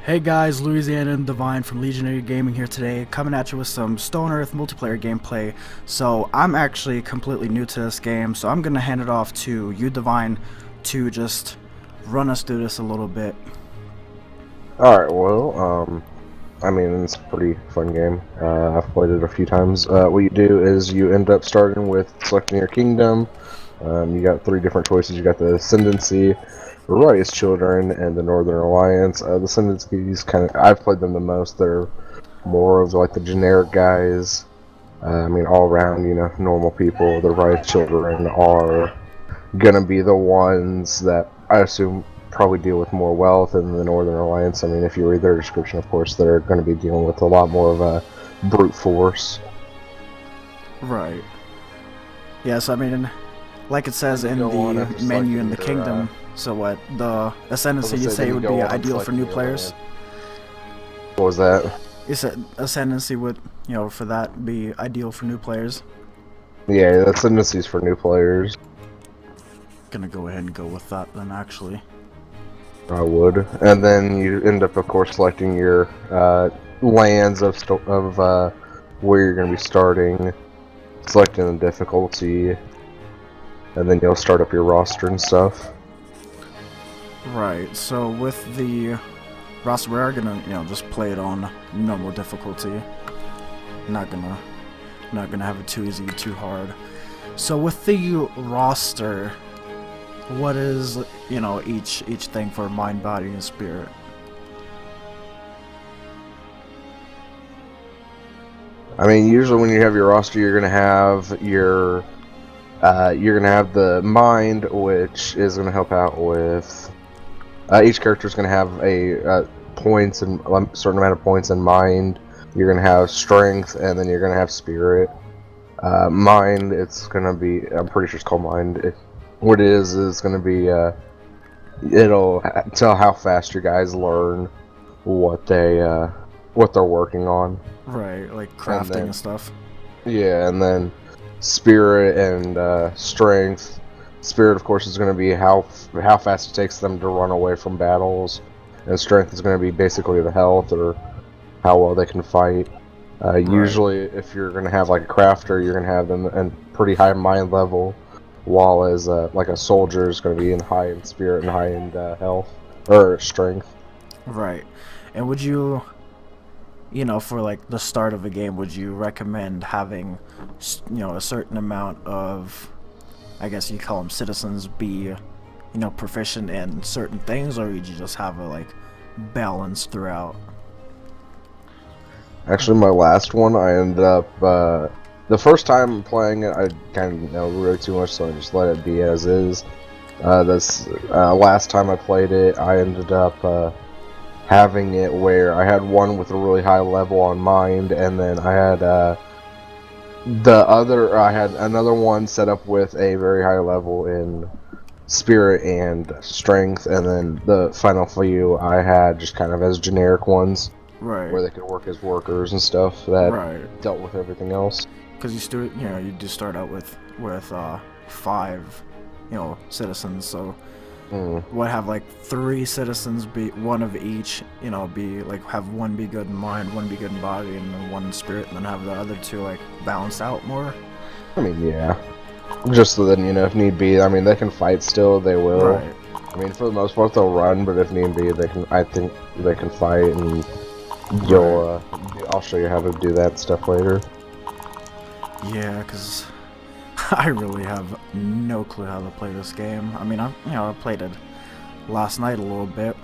Hey guys, Louisiana and Divine from Legionary Gaming here today, coming at you with some Stonehearth multiplayer gameplay. So I'm actually completely new to this game, so I'm gonna hand it off to you, Divine, to just run us through this a little bit. Alright, well, I mean, it's a pretty fun game. I've played it a few times. What you do is you end up starting with selecting your kingdom. You got three different choices. You got the Ascendancy, Rebellious Children, and the Northern Alliance. The Ascendancy's I've played them the most. They're more of like the generic guys. I mean, all around, normal people. The Rebellious Children are gonna be the ones that I assume probably deal with more wealth in the Northern Alliance. I mean, if you read their description, of course, they're going to be dealing with a lot more of a brute force. Right. Yes, I mean, like it says in the menu in the kingdom. So what, the Ascendancy you'd say would be ideal for new players? What was that? You said Ascendancy would, for that be ideal for new players? Yeah, the Ascendancy's for new players. Gonna go ahead and go with that then, actually. I would. And then you end up, of course, selecting your lands of where you're going to be starting, selecting the difficulty, and then you'll start up your roster and stuff. Right, so with the roster, we are gonna, just play it on normal difficulty. Not gonna have it too easy, too hard. So with the roster, what is, each thing for mind, body, and spirit? I mean, usually when you have your roster, you're gonna have your the mind, which is gonna help out with each character is gonna have a points and a certain amount of points in mind. You're gonna have strength, and then you're gonna have spirit. Mind, it's gonna be, I'm pretty sure it's called mind. What it is going to be, it'll tell how fast your guys learn what they're working on. Right, like crafting and stuff. Yeah, and then spirit and strength. Spirit, of course, is going to be how fast it takes them to run away from battles, and strength is going to be basically the health or how well they can fight. Right. Usually, if you're going to have like a crafter, you're going to have them at pretty high mind level. While as like a soldier is going to be high in spirit and high in health or strength. Right. And would you, for like the start of a game, would you recommend having, a certain amount of, I guess you call them citizens, be, proficient in certain things, or would you just have a like balance throughout? Actually, my last one, I ended up. The first time playing it, I kind of didn't know really too much, so I just let it be as is. This last time I played it, I ended up having it where I had one with a really high level on mind, and then I had I had another one set up with a very high level in spirit and strength, and then the final few I had just kind of as generic ones, right, where they could work as workers and stuff that dealt with everything else. Because you do start out with 5, citizens. So would have like 3 citizens, be one of each. Be like have one be good in mind, one be good in body, and then one in spirit, and then have the other 2 like balanced out more. I mean, yeah. Just so then if need be, I mean they can fight still. They will. Right. I mean, for the most part they'll run, but if need be, they can. I think they can fight, and I'll show you how to do that stuff later. Yeah, because I really have no clue how to play this game. I mean, I played it last night a little bit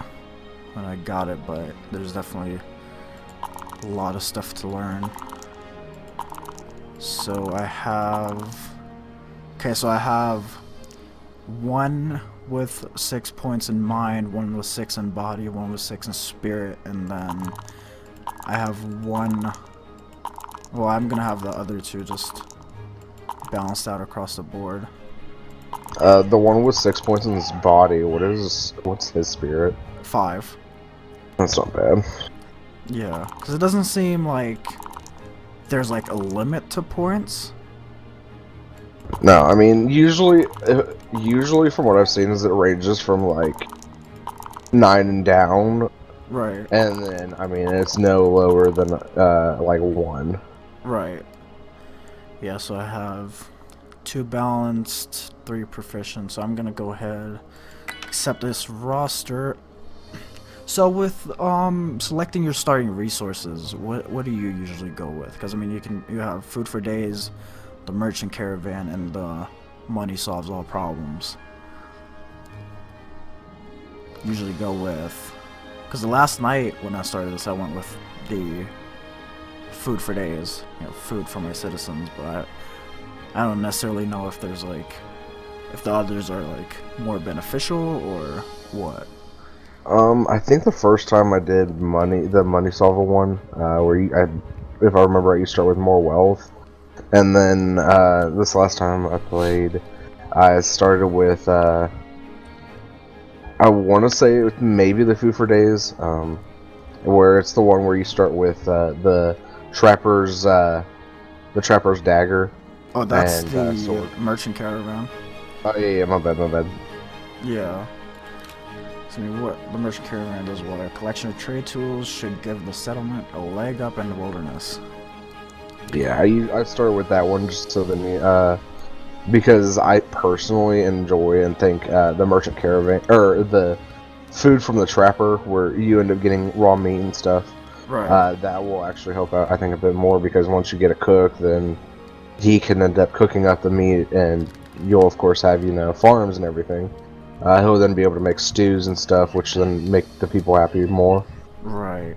when I got it, but there's definitely a lot of stuff to learn. So I have... Okay, so I have 1 with 6 points in mind, 1 with 6 in body, 1 with 6 in spirit, and then I have 1... Well, I'm gonna have the other 2 just balanced out across the board. The one with 6 points in his body, what's his spirit? 5. That's not bad. Yeah, because it doesn't seem like there's like a limit to points. No, I mean, usually from what I've seen is it ranges from like 9 and down Right. And then, I mean, it's no lower than, like 1. Right. Yeah, so I have 2 balanced, 3 proficient, so I'm gonna go ahead, accept this roster. So with selecting your starting resources, what do you usually go with? Because I mean, you have food for days, the merchant caravan, and the money solves all problems. Usually go with, because the last night when I started this, I went with the food for days, food for my citizens. But I don't necessarily know if there's like, if the others are like more beneficial or what. I think the first time I did the money solver one, where if I remember right, you start with more wealth, and then this last time I played, I started with I want to say maybe the food for days, where it's the one where you start with the trapper's dagger. Oh, that's And the sword. merchant caravan. Oh yeah, my bad. Yeah. So, I mean, what the merchant caravan does, what a collection of trade tools should give the settlement a leg up in the wilderness. Yeah, I started with that one just so that because I personally enjoy and think the merchant caravan, or the food from the trapper, where you end up getting raw meat and stuff. Right. That will actually help out, I think, a bit more, because once you get a cook, then he can end up cooking up the meat, and you'll of course have farms and everything. He'll then be able to make stews and stuff, which then make the people happy more. Right.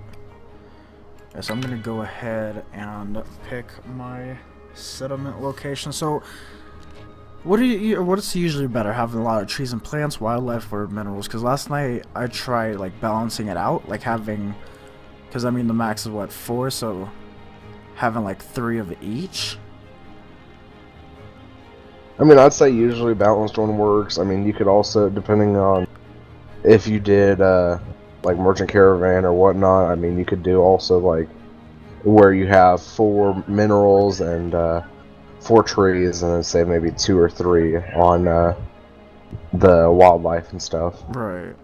Yeah, so I'm gonna go ahead and pick my settlement location. So, what's usually better, having a lot of trees and plants, wildlife, or minerals? Because last night I tried like balancing it out, like having, because I mean the max is what, 4, so having like 3 of each. I mean, I'd say usually balanced one works. I mean, you could also, depending on if you did like merchant caravan or whatnot, I mean, you could do also like where you have 4 minerals and 4 trees, and then say maybe 2 or 3 on the wildlife and stuff. Right.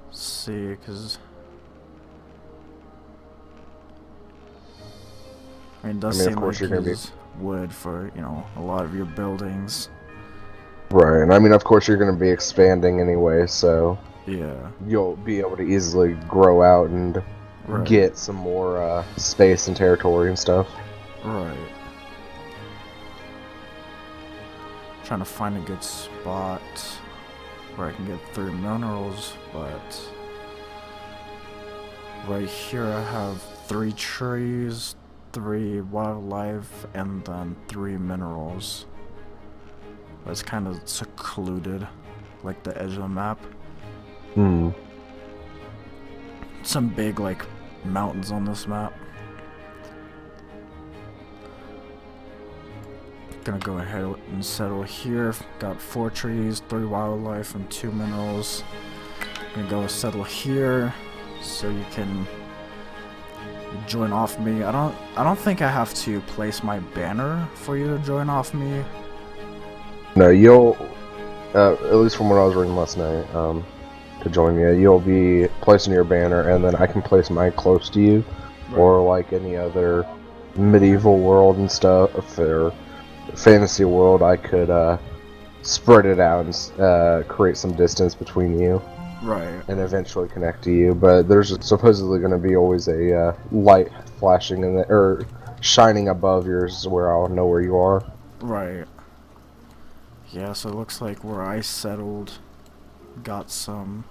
Let's see, because I mean, it does I mean, of seem course like you're gonna be use wood for a lot of your buildings. right, and I mean, of course you're gonna be expanding anyway, so Yeah. you'll be able to easily grow out and Right. get some more space and territory and stuff. Right. Trying to find a good spot where I can get 3 minerals, but right here I have 3 trees, 3 wildlife, and then 3 minerals. But it's kind of secluded, like the edge of the map. Hmm. Some big like mountains on this map. Gonna go ahead and settle here. Got 4 trees, 3 wildlife, and 2 minerals. Gonna go settle here, so you can join off me. I don't think I have to place my banner for you to join off me. No, you'll at least from what I was reading last night, to join you, you'll be placing your banner, and then I can place mine close to you, Right. or like any other medieval world and stuff, or fantasy world, I could spread it out and create some distance between you, Right. and eventually connect to you. But there's supposedly going to be always a light flashing in the or shining above yours, where I'll know where you are. Right. Yeah, so it looks like where I settled got some.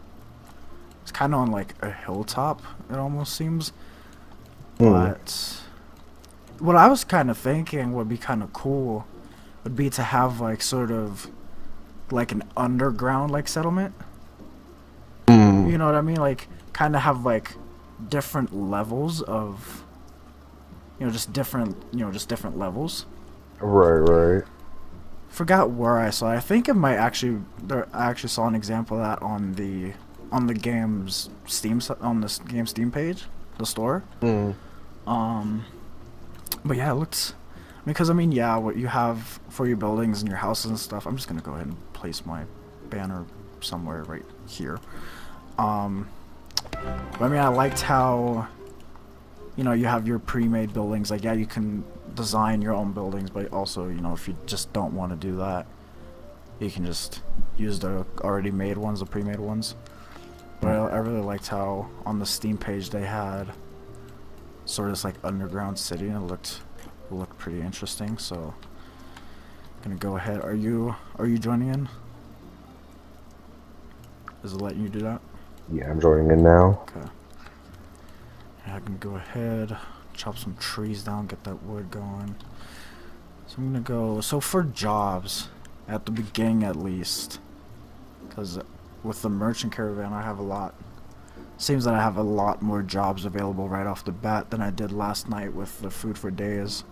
It's kind of on like a hilltop, it almost seems. But what I was kind of thinking would be kind of cool would be to have like sort of like an underground like settlement. You know what I mean? Like kind of have like different levels of just different levels. Right. Forgot where I saw it. I think it might actually I actually saw an example of that on the game's Steam page, the store. But yeah, it looks, because I mean, yeah, what you have for your buildings and your houses and stuff. I'm just gonna go ahead and place my banner somewhere right here. But I mean, I liked how, you know, you have your pre-made buildings. Like, yeah, you can design your own buildings, but also, you know, if you just don't want to do that, you can just use the already made ones, the pre-made ones. But I really liked how on the Steam page they had sort of this like underground city, and it looked pretty interesting. So I'm gonna go ahead. Are you joining in? Is it letting you do that? Yeah, I'm joining in now. Okay. Yeah, I can go ahead, chop some trees down, get that wood going. So I'm gonna go. So for jobs, at the beginning at least, because with the merchant caravan I have a lot. Seems that I have a lot more jobs available right off the bat than I did last night with the food for days.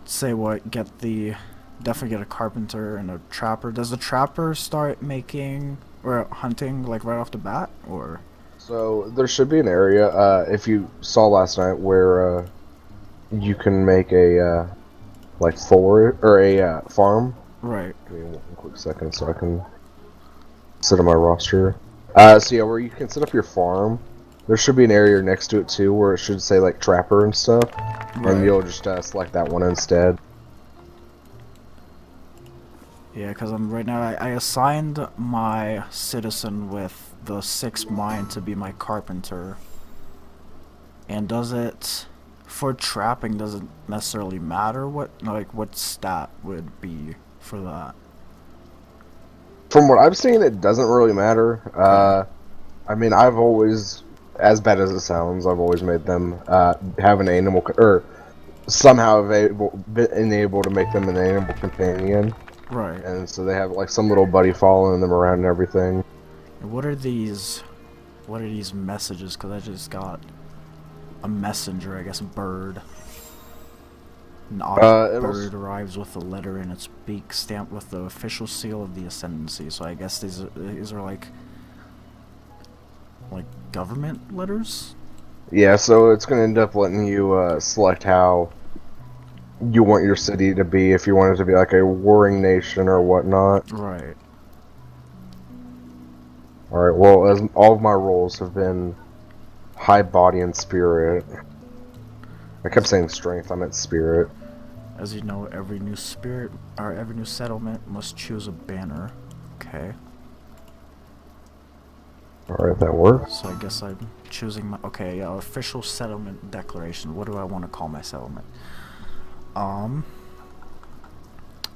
Say what, definitely get a carpenter and a trapper. Does the trapper start making or hunting like right off the bat, or? So there should be an area, if you saw last night, where you can make a like forward or a farm. Right. Give me one quick second so I can set up my roster. So yeah, where you can set up your farm, there should be an area next to it too where it should say like trapper and stuff, Right. and you'll just select that one instead. Yeah, because right now I assigned my citizen with the 6 mine to be my carpenter. And does it, for trapping, doesn't necessarily matter what stat would be for that? From what I've seen, it doesn't really matter. I mean, I've always, as bad as it sounds, I've always made them have an animal, or somehow been able to make them an animal companion. Right. And so they have like some little buddy following them around and everything. What are these messages? Because I just got a messenger, I guess, a bird. An object bird arrives with a letter in its beak stamped with the official seal of the Ascendancy. So I guess these are like government letters? Yeah, so it's going to end up letting you select how you want your city to be, if you want it to be like a warring nation or whatnot. Right. Alright, well, as all of my roles have been high body and spirit. I kept saying strength, I meant spirit. As you know, every new settlement must choose a banner. Okay. Alright, that works. So I guess I'm choosing my... Okay, official settlement declaration. What do I want to call my settlement?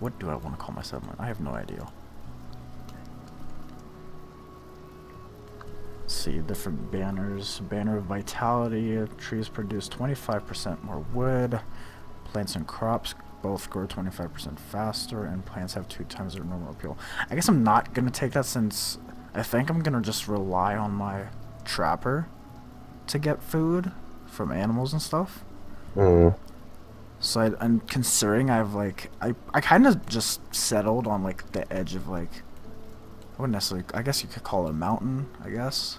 What do I want to call my settlement? I have no idea. Let's see, different banners. Banner of Vitality. Trees produce 25% more wood. Plants and crops both grow 25% faster, and plants have 2 times their normal appeal. I guess I'm not going to take that, since I think I'm going to just rely on my trapper to get food from animals and stuff. So I'm considering I kind of just settled on like the edge of I wouldn't necessarily, I guess you could call it a mountain, I guess.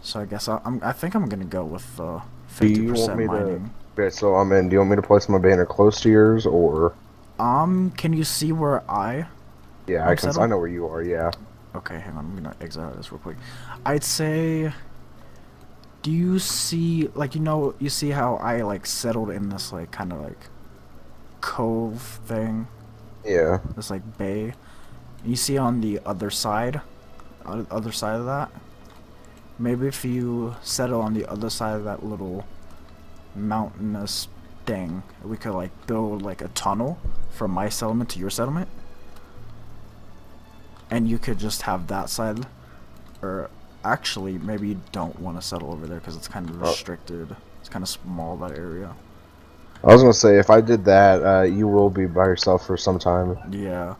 So I guess I think I'm gonna go with 50% mining. Okay, so I'm in. Do you want me to place my banner close to yours, or? Can you see where Yeah, I can. I know where you are. Yeah. Okay, hang on. I'm gonna exit out of this real quick. I'd say. Do you see, you see how I settled in this kind of cove thing? Yeah. This bay. You see on the other side of that? Maybe if you settle on the other side of that little mountainous thing, we could build a tunnel from my settlement to your settlement. And you could just have that side, or actually maybe you don't want to settle over there because it's kind of restricted. It's kind of small, that area. I was gonna say, if I did that, you will be by yourself for some time. Yeah.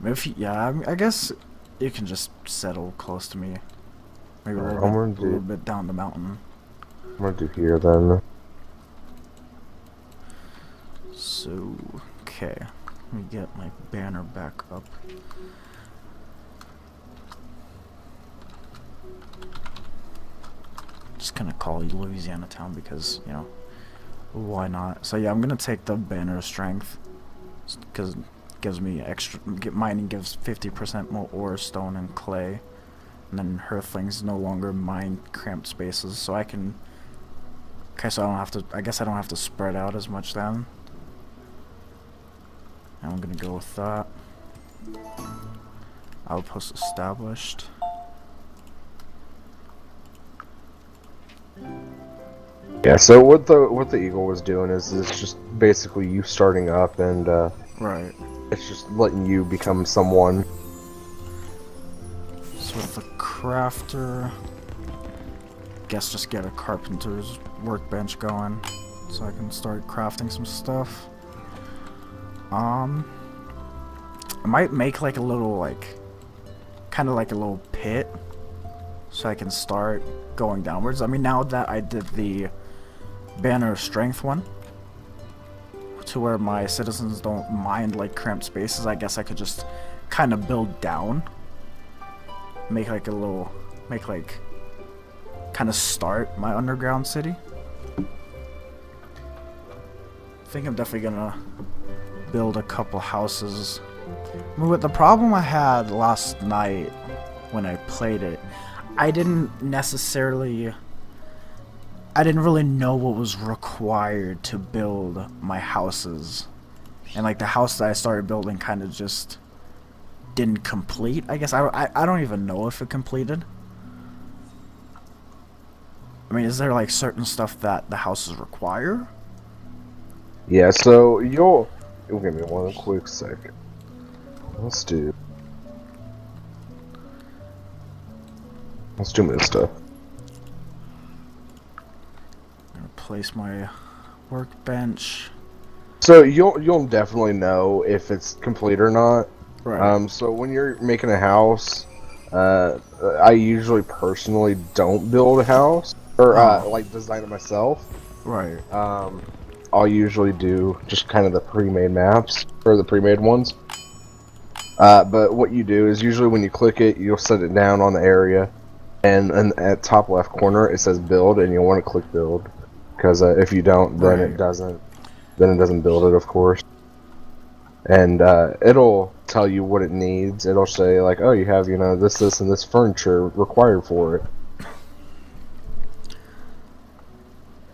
Maybe I guess you can just settle close to me. Maybe a little bit down the mountain. I'm gonna do here then. So, okay. Let me get my banner back up. Just gonna call you Louisiana Town because, why not? So yeah, I'm gonna take the banner of strength because it gives me mining gives 50% more ore, stone, and clay, And then Earthlings no longer mine cramped spaces, so I can... Okay, so I don't have to... I guess I don't have to spread out as much then. And I'm gonna go with that. Outpost established. Yeah, so what the Eagle was doing is it's just basically you starting up, and Right. it's just letting you become someone. So with the crafter, guess just get a carpenter's workbench going, so I can start crafting some stuff. I might make like a little kind of like a little pit, so I can start going downwards. I mean, now that I did the Banner of Strength one, to where my citizens don't mind like cramped spaces, I guess I could just kind of build down. Make like kind of start my underground city. I think I'm definitely gonna build a couple houses. I mean, with the problem I had last night when I played it, I didn't really know what was required to build my houses. And like the house that I started building kind of just didn't complete. I guess I don't even know if it completed. I mean, is there like certain stuff that the houses require? Yeah, so you'll give me one quick second. Let's do this stuff. I'm gonna place my workbench. So you'll definitely know if it's complete or not. Right. So when you're making a house, I usually personally don't build a house or like design it myself. Right. I'll usually do just kind of the pre-made maps or the pre-made ones. But what you do is usually when you click it, you'll set it down on the area, and at top left corner it says build, and you'll want to click build, because if you don't, then Right. it doesn't build it, of course. And it'll tell you what it needs. It'll say like, oh, you have this, and this furniture required for it.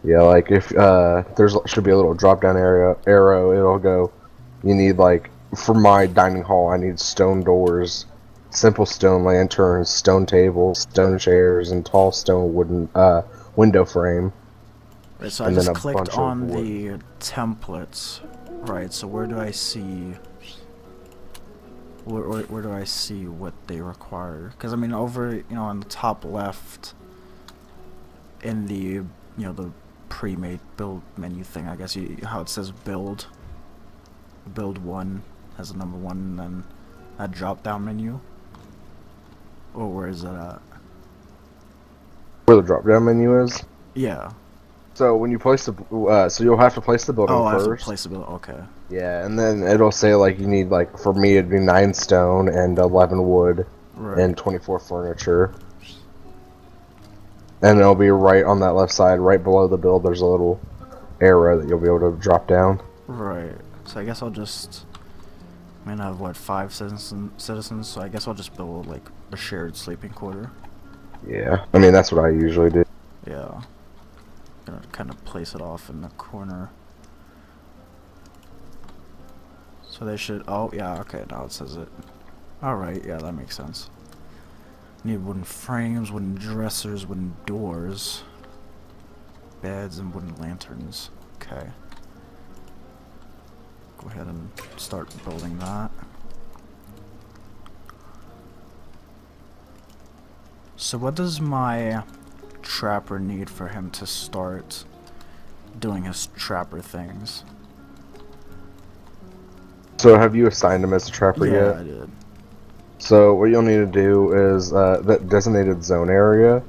Yeah, like if should be a little drop down arrow. It'll go. You need like for my dining hall, I need stone doors, simple stone lanterns, stone tables, stone chairs, and tall stone wooden window frame. Right, so I And then just a clicked bunch of on wood. the templates. Right, so where do I see... Where do I see what they require? Because, I mean, over, on the top left, in the, the pre-made build menu thing, I guess, how it says build. Build 1 has a number 1, and then a drop-down menu. Or where is it at? Where the drop down menu is. Yeah. So when you place the so you'll have to place the building I have first. to place the building. Okay. Yeah, and then it'll say like you need like for me it'd be 9 stone and 11 wood Right. and 24 furniture. And it'll be right on that left side, right below the build. There's a little arrow that you'll be able to drop down. Right. So I guess I'll just... I mean, I have, what, 5 citizens, so I guess I'll just build, like, a shared sleeping quarter. Yeah, I mean that's what I usually do. Yeah. Gonna kind of place it off in the corner. So they should... Oh, yeah, okay, now it says it. Alright, yeah, that makes sense. Need wooden frames, wooden dressers, wooden doors, beds, and wooden lanterns. Okay. Go ahead and start building that. So what does my trapper need for him to start doing his trapper things? So have you assigned him as a trapper Yeah, yet? I did. So what you'll need to do is that designated zone area,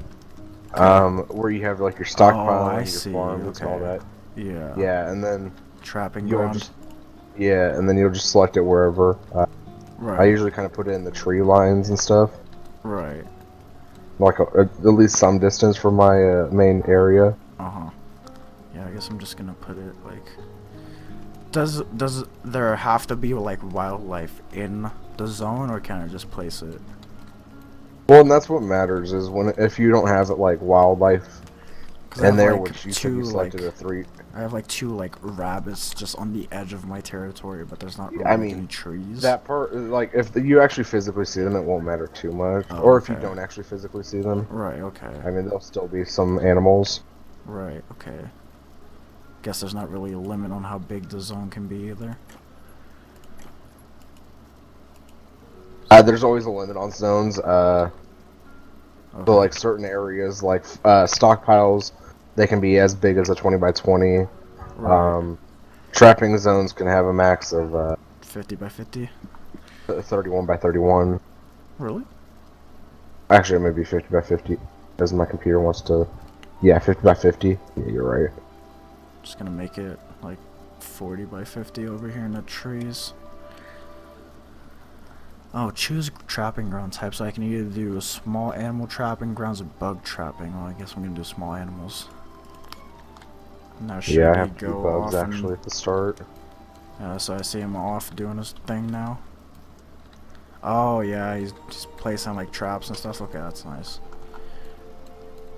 where you have like your stockpile I and your see, farms and all okay. that. Yeah. Yeah, and then Trapping you'll ground. just and then you'll just select it wherever. Right. I usually kind of put it in the tree lines and stuff, Right. like at least some distance from my main area. Uh-huh. Yeah, I guess I'm just gonna put it like... Does there have to be like wildlife in the zone, or can I just place it? Well, and that's what matters is when if you don't have it like wildlife Because I in have there, like which you said you selected a 3. I have like 2 like rabbits just on the edge of my territory, but there's not really I like mean, any trees. that part, like, if you actually physically see them, it won't matter too much. Oh, Or if you okay. don't actually physically see them, Right, okay. I mean, there'll still be some animals. Right, okay. Guess there's not really a limit on how big the zone can be either. There's always a limit on zones. Okay. So, like, certain areas, like stockpiles, they can be as big as a 20 by 20. Right. Trapping zones can have a max of 50 by 50? 31 by 31. Really? Actually, it may be 50 by 50, as my computer wants to. Yeah, 50 by 50. Yeah, you're right. Just gonna make it like 40 by 50 over here in the trees. Oh, choose trapping ground type, so I can either do small animal trapping grounds or bug trapping. Well, I guess I'm gonna do small animals. Now should Yeah, I he have to do go bugs off actually at the start. so I see him off doing his thing now. Oh yeah, he's placing like traps and stuff. Okay, that's nice.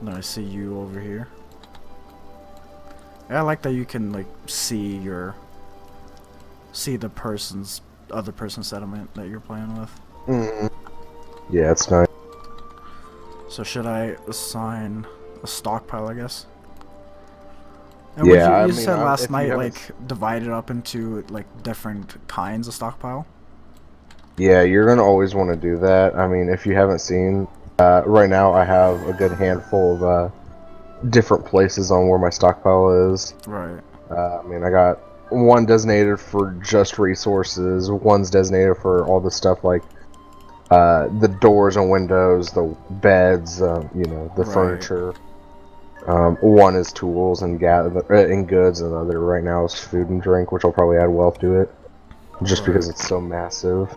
Then I see you over here. Yeah, I like that you can like see the other person's settlement that you're playing with. Mm. Yeah, it's nice. So should I assign a stockpile, I guess? And Yeah, you I mean, said last if you night, haven't like, divide it up into, like, different kinds of stockpile? Yeah, you're gonna always want to do that. I mean, if you haven't seen, right now I have a good handful of different places on where my stockpile is. Right. I mean, I got one designated for just resources, one's designated for all the stuff like the doors and windows, the beds, you know, the Right. furniture. One is tools and goods, and the other right now is food and drink, which I'll probably add wealth to it, just because Right. it's so massive.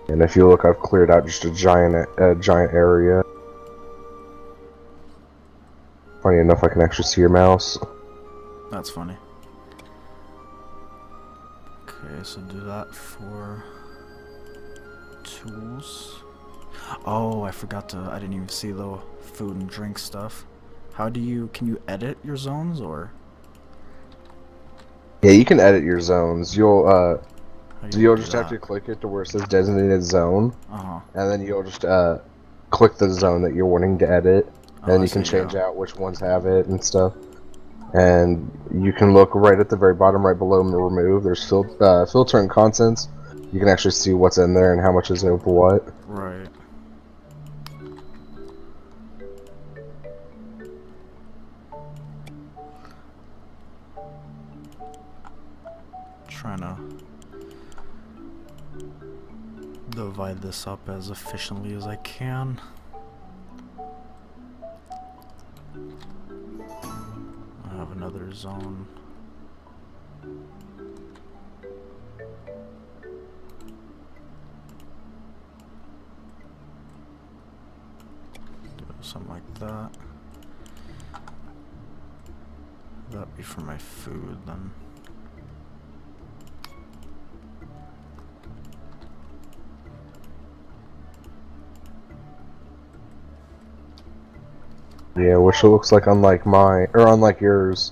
And if you look, I've cleared out just a giant area. Funny enough, I can actually see your mouse. That's funny. Okay, so do that for tools. Oh, I forgot to, I didn't even see the food and drink stuff. Can you edit your zones, or? Yeah, you can edit your zones. How do you You'll do just have that? to click it to where it says designated zone, Uh-huh. and then you'll just click the zone that you're wanting to edit, Oh, and I you can see, change yeah. out which ones have it and stuff. And you can look right at the very bottom, right below remove. There's filter and contents. You can actually see what's in there and how much is of what. Right. Trying to divide this up as efficiently as I can. I have another zone. Do something like that. That'd be for my food then. Yeah, which it looks like unlike yours,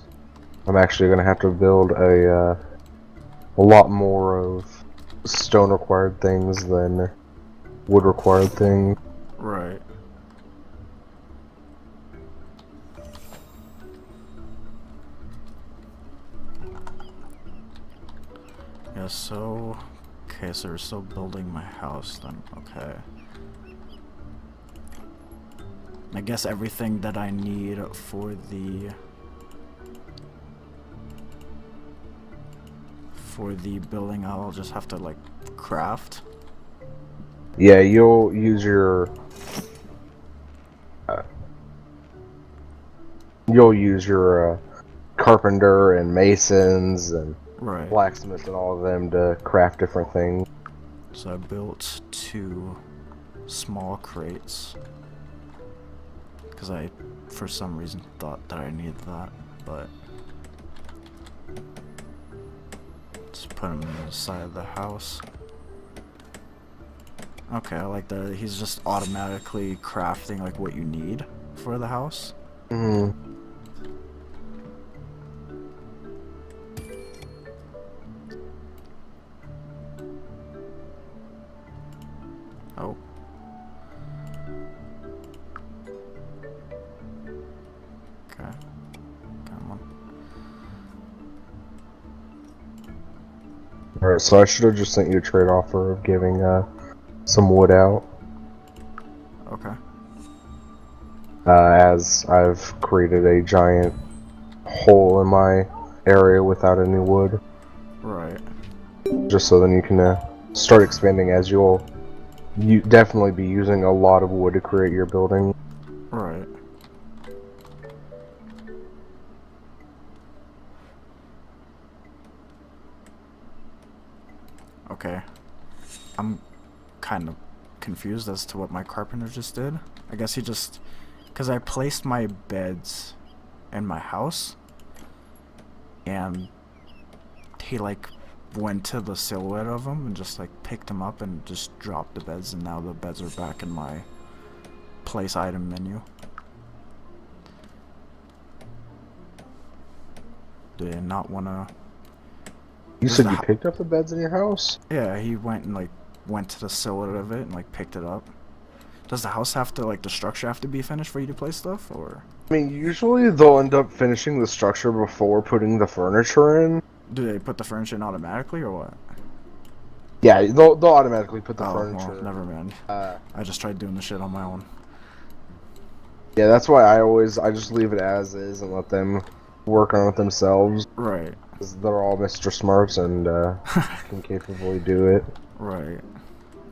I'm actually gonna have to build a lot more of stone required things than wood required things. Right. Yeah, so... Okay, so we're still building my house then. Okay. I guess everything that I need for the building I'll just have to like craft. Yeah, you'll use your carpenter and masons and Right. blacksmiths and all of them to craft different things. So I built 2 small crates because I for some reason thought that I needed that, but let's put him on the side of the house. Okay, I like that he's just automatically crafting like what you need for the house. Mm. Oh. Okay. Come on. Alright, so I should have just sent you a trade offer of giving some wood out. Okay. As I've created a giant hole in my area without any wood. Right. Just so then you can start expanding, as you'll definitely be using a lot of wood to create your building. Right. Okay. I'm kind of confused as to what my carpenter just did. I guess he just... Because I placed my beds in my house, and he like went to the silhouette of them and just like picked them up and just dropped the beds, and now the beds are back in my place item menu. Did I not want to... You said you picked up the beds in your house? Yeah, he went and like went to the silhouette of it and like picked it up. Does the house have to, like, the structure have to be finished for you to place stuff, or? I mean, usually they'll end up finishing the structure before putting the furniture in. Do they put the furniture in automatically, or what? Yeah, they'll automatically put the Oh, furniture. well, never mind. I just tried doing the shit on my own. Yeah, that's why I just leave it as is and let them work on it themselves. Right. Because they're all Mr. Smarts and can capably do it. Right.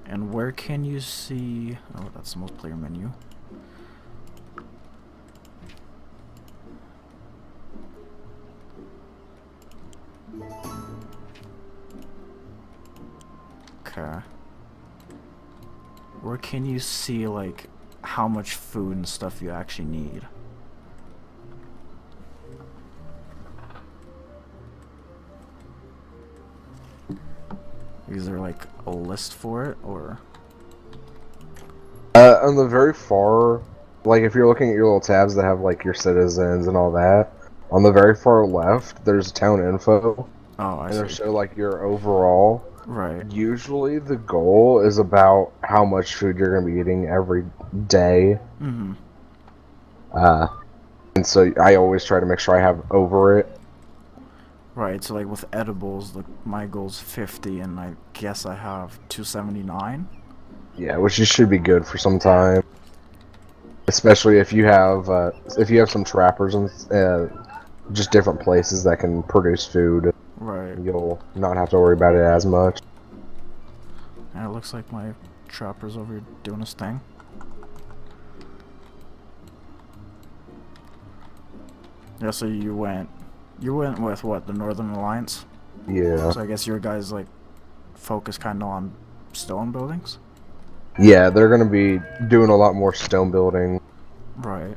And where can you see... Oh, that's the multiplayer menu. Okay. Where can you see, like, how much food and stuff you actually need? Is there, like, a list for it, or...? On the very far, like if you're looking at your little tabs that have like your citizens and all that, on the very far left, there's town info. Oh, I and see. it'll show like your overall. Right. Usually the goal is about how much food you're going to be eating every day. Mm-hmm. And so I always try to make sure I have over it. Right, so like with edibles, my goal's 50, and I guess I have 279. Yeah, which you should be good for some time. Especially if you have some trappers and just different places that can produce food. Right. You'll not have to worry about it as much. And it looks like my trapper's over here doing his thing. Yeah, so you went with what, the Northern Alliance? Yeah. So I guess your guys like focus kind of on stone buildings? Yeah, they're gonna be doing a lot more stone building. Right.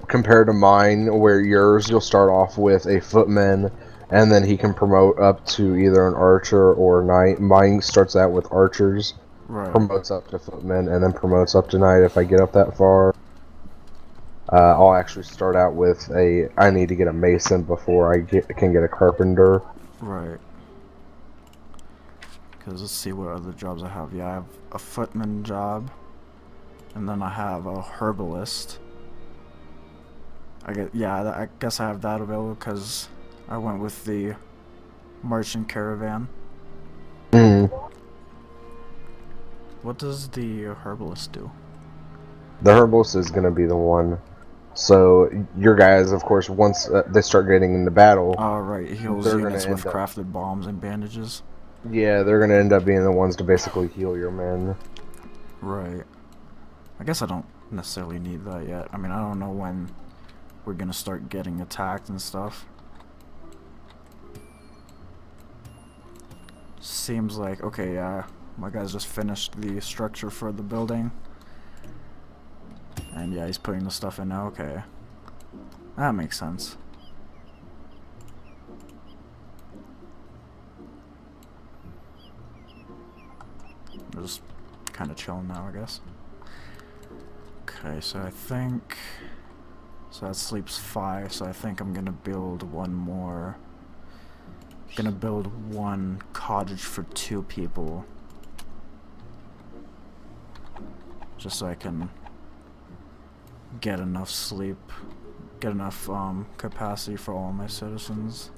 Compared to mine, where yours you'll start off with a footman, and then he can promote up to either an archer or a knight. Mine starts out with archers, Right. promotes up to footmen, and then promotes up to knight if I get up that far. I'll actually start out with I need to get a mason before I can get a carpenter. Right. Because let's see what other jobs I have. Yeah, I have a footman job, and then I have a herbalist. I guess I have that available because I went with the merchant caravan. Mm. What does the herbalist do? The herbalist is gonna be the one. So your guys, of course, once they start getting into battle, Oh, right. He heals they're units gonna with end up- crafted bombs and bandages. Yeah, they're gonna end up being the ones to basically heal your men. Right. I guess I don't necessarily need that yet. I mean, I don't know when we're gonna start getting attacked and stuff. Seems like, okay, yeah, my guy's just finished the structure for the building. And yeah, he's putting the stuff in now, okay. That makes sense. kind of chilling now, I guess. Okay, so I think... So that sleeps 5, so I think I'm gonna build one more. Gonna build one cottage for 2 people. Just so I can get enough sleep, get enough capacity for all my citizens.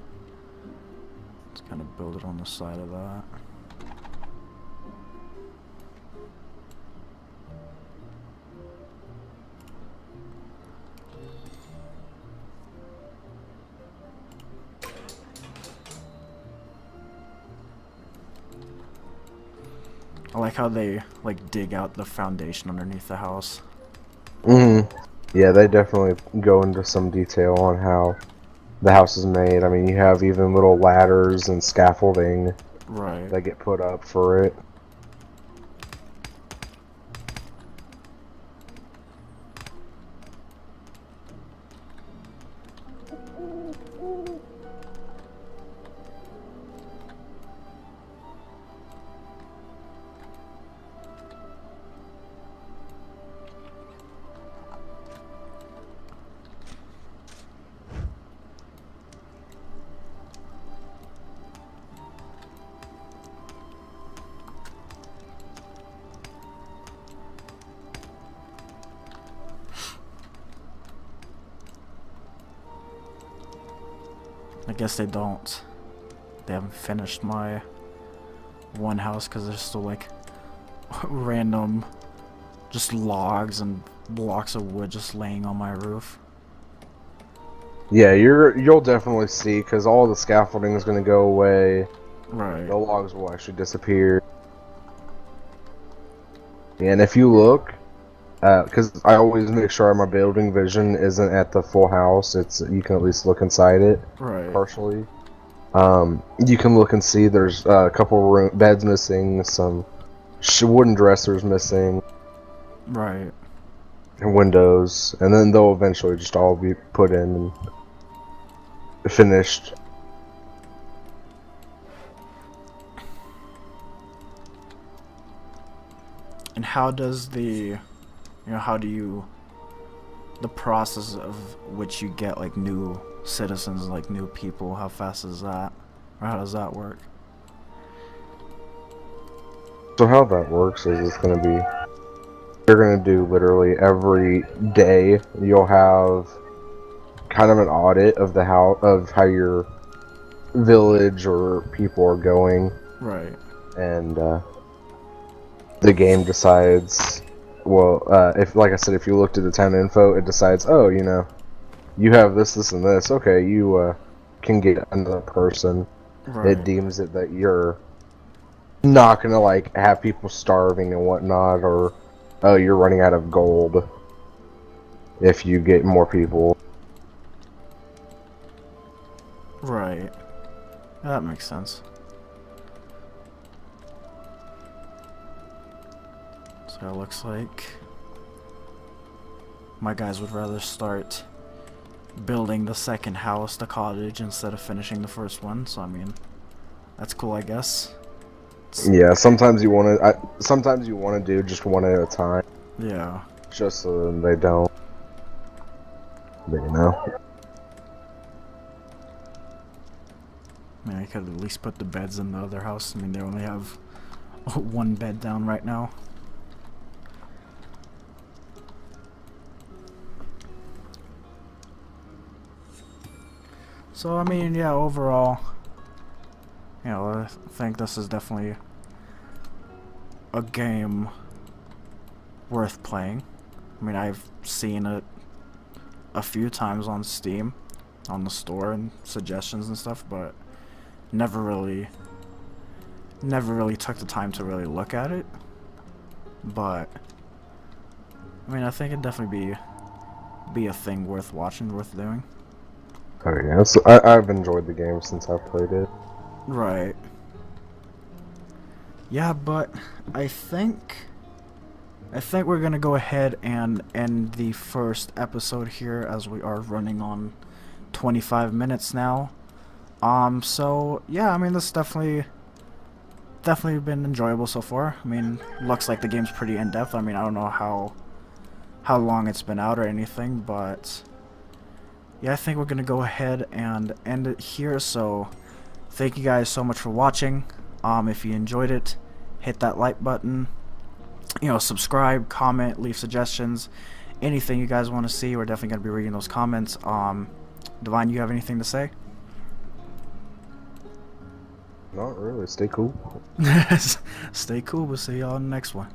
Let's kind of build it on the side of that. I like how they like dig out the foundation underneath the house. Yeah, they definitely go into some detail on how the house is made. I mean, you have even little ladders and scaffolding Right. that get put up for it. I guess they don't. They haven't finished my one house because there's still like random just logs and blocks of wood just laying on my roof. Yeah, you'll definitely see, because all the scaffolding is going to go away. Right. The logs will actually disappear. And if you look, because I always make sure my building vision isn't at the full house, you can at least look inside it, Right. partially. You can look and see there's a couple beds missing, some wooden dressers missing, Right. and windows, and then they'll eventually just all be put in and finished. And how does the, how do you, the process of which you get like new citizens, like new people, how fast is that? Or how does that work? So how that works is it's going to be, you're going to do literally every day, you'll have kind of an audit of the how your village or people are going. Right. And the game decides, well, if, like I said, if you looked at the town info, it decides, oh, you have this, this, and this. Okay, you can get another person. Right. It deems it that you're not gonna like have people starving and whatnot, or oh, you're running out of gold if you get more people. Right. That makes sense. So it looks like my guys would rather start building the second house, the cottage, instead of finishing the first one. So I mean, that's cool, I guess. Yeah, sometimes you want to do just one at a time. Yeah. Just so they don't. But I mean, I could at least put the beds in the other house. I mean, they only have one bed down right now. So, I mean, yeah, overall, I think this is definitely a game worth playing. I mean, I've seen it a few times on Steam, on the store, and suggestions and stuff, but never really took the time to really look at it. But I mean, I think it'd definitely be a thing worth watching, worth doing. oh yeah, I've enjoyed the game since I've played it. Right. Yeah, but I think we're gonna go ahead and end the first episode here, as we are running on 25 minutes now. So yeah, I mean, this definitely definitely been enjoyable so far. I mean, looks like the game's pretty in-depth. I mean, I don't know how long it's been out or anything, but yeah, I think we're gonna go ahead and end it here. So thank you guys so much for watching. If you enjoyed it, hit that like button, you know, subscribe, comment, leave suggestions, anything you guys want to see. We're definitely gonna be reading those comments. Divine, you have anything to say? Not really. Stay cool. Stay cool. We'll see y'all in the next one.